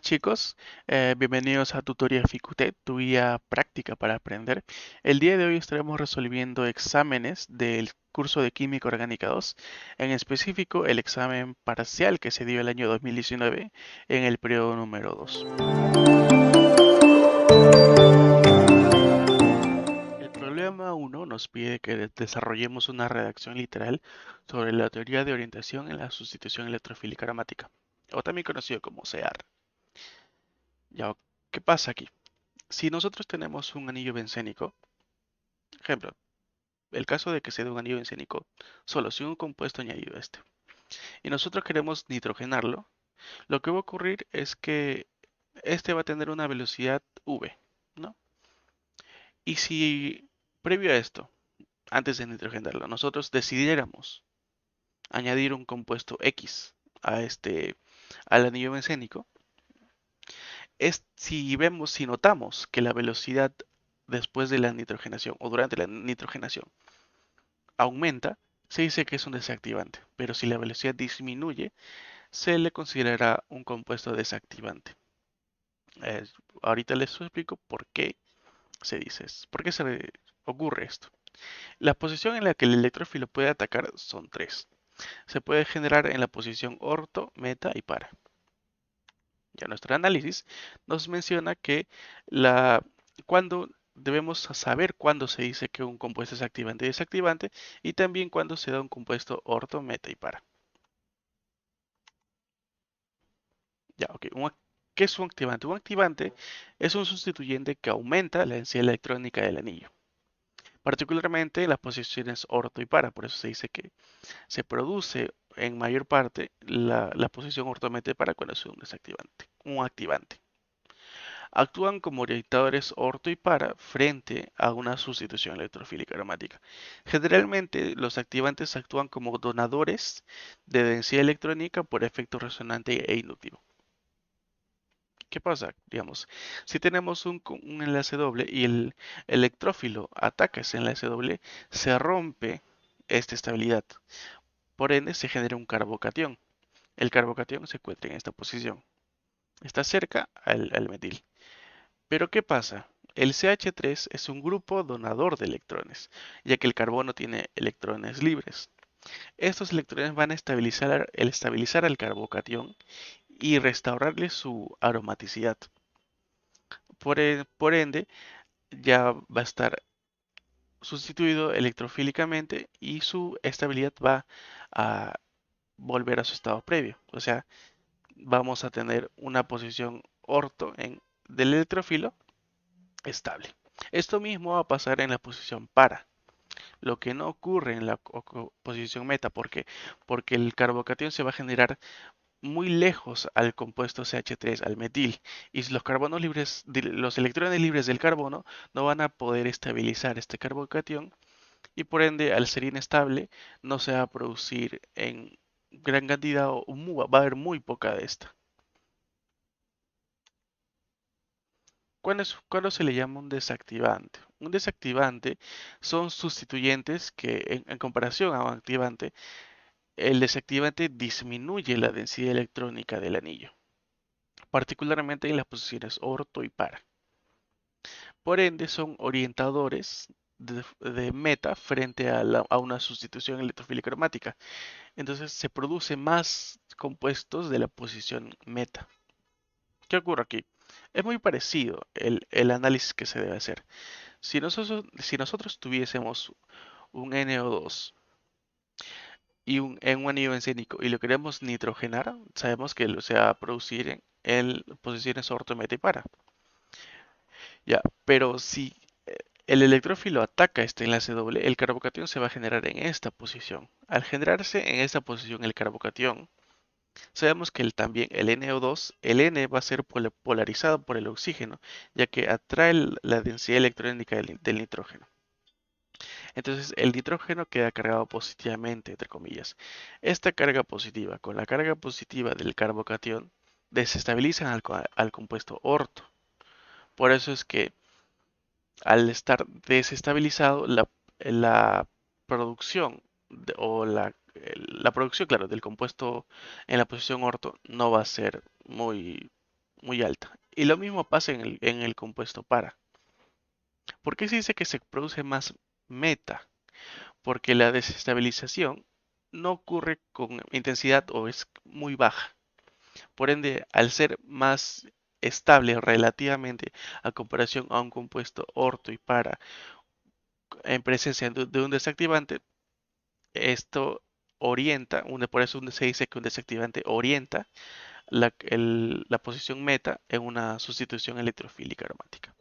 chicos, bienvenidos a Tutoría Ficute, tu guía práctica para aprender. El día de hoy estaremos resolviendo exámenes del curso de Química Orgánica 2, en específico el examen parcial que se dio el año 2019 en el periodo número 2. El problema 1 nos pide que desarrollemos una redacción literal sobre la teoría de orientación en la sustitución electrofílica aromática, o también conocido como CEAR. Ya, ¿qué pasa aquí? Si nosotros tenemos un anillo bencénico, ejemplo, el caso de que se dé un anillo bencénico solo sin un compuesto añadido a este, y nosotros queremos nitrogenarlo, lo que va a ocurrir es que este va a tener una velocidad v, ¿no? Y si previo a esto, antes de nitrogenarlo, nosotros decidiéramos añadir un compuesto X a al anillo bencénico, si notamos que la velocidad después de la nitrogenación o durante la nitrogenación aumenta, se dice que es un desactivante, pero si la velocidad disminuye, se le considerará un compuesto desactivante. Eh, Ahorita les explico por qué se dice esto, por qué ocurre esto. La posición en la que el electrófilo puede atacar son tres. Se puede generar en la posición orto, meta y para. Ya nuestro análisis nos menciona que cuando debemos saber cuándo se dice que un compuesto es activante y desactivante y también cuándo se da un compuesto orto, meta y para. Ya, ok. ¿Qué es un activante? Un activante es un sustituyente que aumenta la densidad electrónica del anillo, particularmente en las posiciones orto y para. Por eso se dice que se produce en mayor parte la posición orto-meta y para cuando es un desactivante, un activante. Actúan como orientadores orto y para frente a una sustitución electrofílica aromática. Generalmente los activantes actúan como donadores de densidad electrónica por efecto resonante e inductivo. ¿Qué pasa? Digamos, si tenemos un enlace doble y el electrófilo ataca ese enlace doble, se rompe esta estabilidad. Por ende, se genera un carbocatión. El carbocatión se encuentra en esta posición. Está cerca al metil. Pero ¿qué pasa? El CH3 es un grupo donador de electrones, ya que el carbono tiene electrones libres. Estos electrones van a estabilizar al carbocatión y restaurarle su aromaticidad. Por ende, ya va a estar sustituido electrofílicamente y su estabilidad va a volver a su estado previo. O sea, vamos a tener una posición orto del electrofilo estable. Esto mismo va a pasar en la posición para, lo que no ocurre en la posición meta. ¿Por qué? Porque el carbocatión se va a generar muy lejos al compuesto CH3, al metil, y los carbonos libres, los electrones libres del carbono no van a poder estabilizar este carbocatión y por ende al ser inestable no se va a producir en gran cantidad o va a haber muy poca de esta. ¿Cuándo se le llama un desactivante? Un desactivante son sustituyentes que en comparación a un activante, el desactivante disminuye la densidad electrónica del anillo, particularmente en las posiciones orto y para. Por ende, son orientadores de meta frente a una sustitución electrofílica aromática. Entonces se produce más compuestos de la posición meta. ¿Qué ocurre aquí? Es muy parecido el análisis que se debe hacer. Si nosotros tuviésemos un NO2 en un anillo bencénico y lo queremos nitrogenar, sabemos que se va a producir en posiciones orto, meta y para. Ya, pero si el electrófilo ataca este enlace doble, el carbocatión se va a generar en esta posición. Al generarse en esta posición el carbocatión, sabemos que también el NO2, el N va a ser polarizado por el oxígeno, ya que atrae la densidad electrónica del nitrógeno. Entonces el nitrógeno queda cargado positivamente, entre comillas. Esta carga positiva con la carga positiva del carbocatión desestabilizan al compuesto orto. Por eso es que al estar desestabilizado, la producción la producción, claro, del compuesto en la posición orto no va a ser muy, muy alta. Y lo mismo pasa en el compuesto para. ¿Por qué se dice que se produce más meta? Porque la desestabilización no ocurre con intensidad o es muy baja. Por ende, al ser más estable relativamente a comparación a un compuesto orto y para en presencia de un desactivante, esto orienta, por eso se dice que un desactivante orienta la posición meta en una sustitución electrofílica aromática.